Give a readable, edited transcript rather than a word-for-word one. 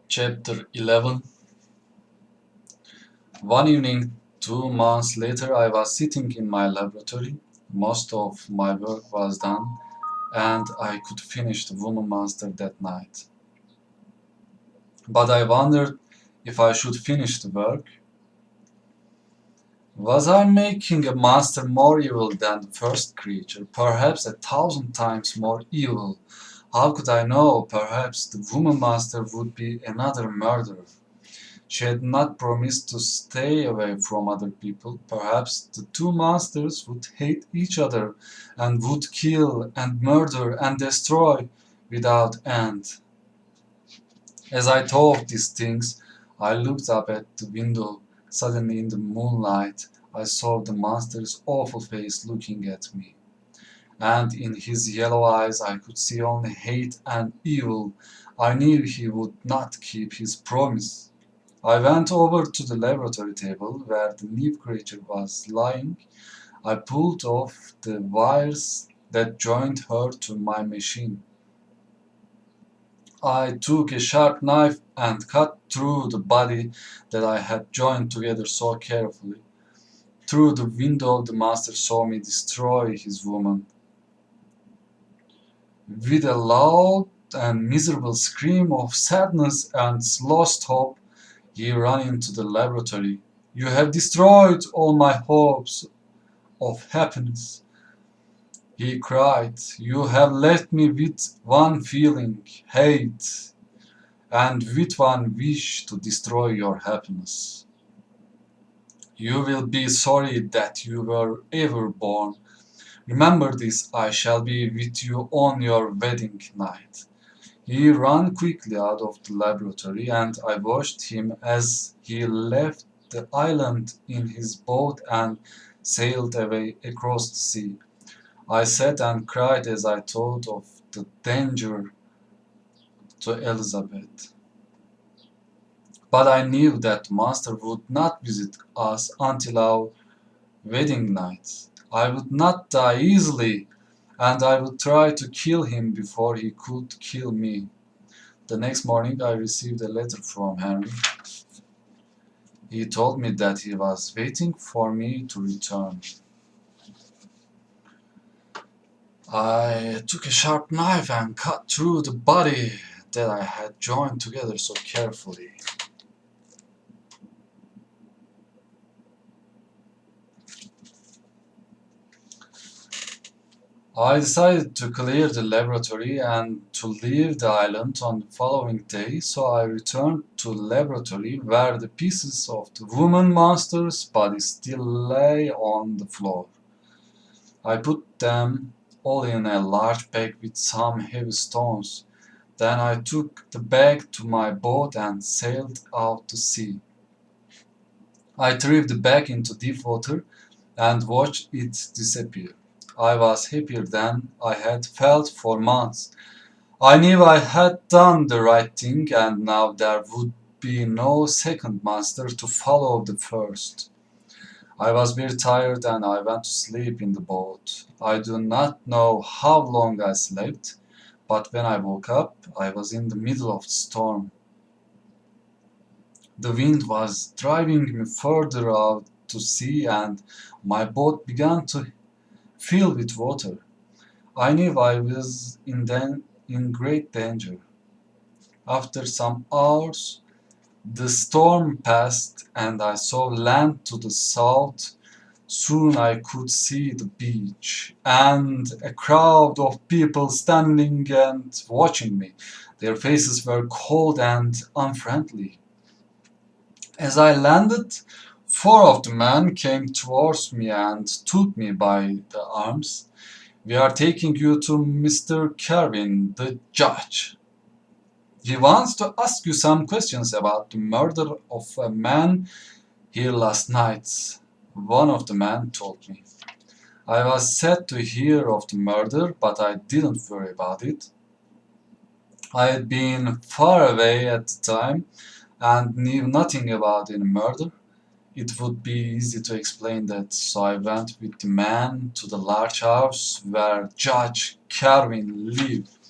Chapter 11. One evening, 2 months later, I was sitting in my laboratory. Most of my work was done, and I could finish the Woman Master that night. But I wondered if I should finish the work. Was I making a monster more evil than the first creature, perhaps 1,000 times more evil? How could I know? Perhaps the Woman Master would be another murderer. She had not promised to stay away from other people. Perhaps the two monsters would hate each other and would kill and murder and destroy without end. As I thought of these things, I looked up at the window. Suddenly, in the moonlight, I saw the monster's awful face looking at me. And in his yellow eyes, I could see only hate and evil. I knew he would not keep his promise. I went over to the laboratory table where the new creature was lying. I pulled off the wires that joined her to my machine. I took a sharp knife and cut through the body that I had joined together so carefully. Through the window, the master saw me destroy his woman. With a loud and miserable scream of sadness and lost hope, he ran into the laboratory. "You have destroyed all my hopes of happiness," he cried. "You have left me with one feeling, hate, and with one wish to destroy your happiness. You will be sorry that you were ever born. Remember this, I shall be with you on your wedding night." He ran quickly out of the laboratory, and I watched him as he left the island in his boat and sailed away across the sea. I sat and cried as I thought of the danger to Elizabeth. But I knew that Master would not visit us until our wedding night. I would not die easily, and I would try to kill him before he could kill me. The next morning I received a letter from Henry. He told me that he was waiting for me to return. I took a sharp knife and cut through the body that I had joined together so carefully. I decided to clear the laboratory and to leave the island on the following day, so I returned to the laboratory where the pieces of the woman monster's body still lay on the floor. I put them all in a large bag with some heavy stones. Then I took the bag to my boat and sailed out to sea. I threw the bag into deep water and watched it disappear. I was happier than I had felt for months. I knew I had done the right thing, and now there would be no second master to follow the first. I was very tired and I went to sleep in the boat. I do not know how long I slept, but when I woke up, I was in the middle of the storm. The wind was driving me further out to sea, and my boat began to fill with water. I knew I was in great danger. After some hours, the storm passed and I saw land to the south. Soon I could see the beach and a crowd of people standing and watching me. Their faces were cold and unfriendly. As I landed, four of the men came towards me and took me by the arms. "We are taking you to Mr. Kerwin, the judge. He wants to ask you some questions about the murder of a man here last night," one of the men told me. I was sad to hear of the murder, but I didn't worry about it. I had been far away at the time and knew nothing about any murder. It would be easy to explain that, so I went with the man to the large house where Judge Kerwin lived.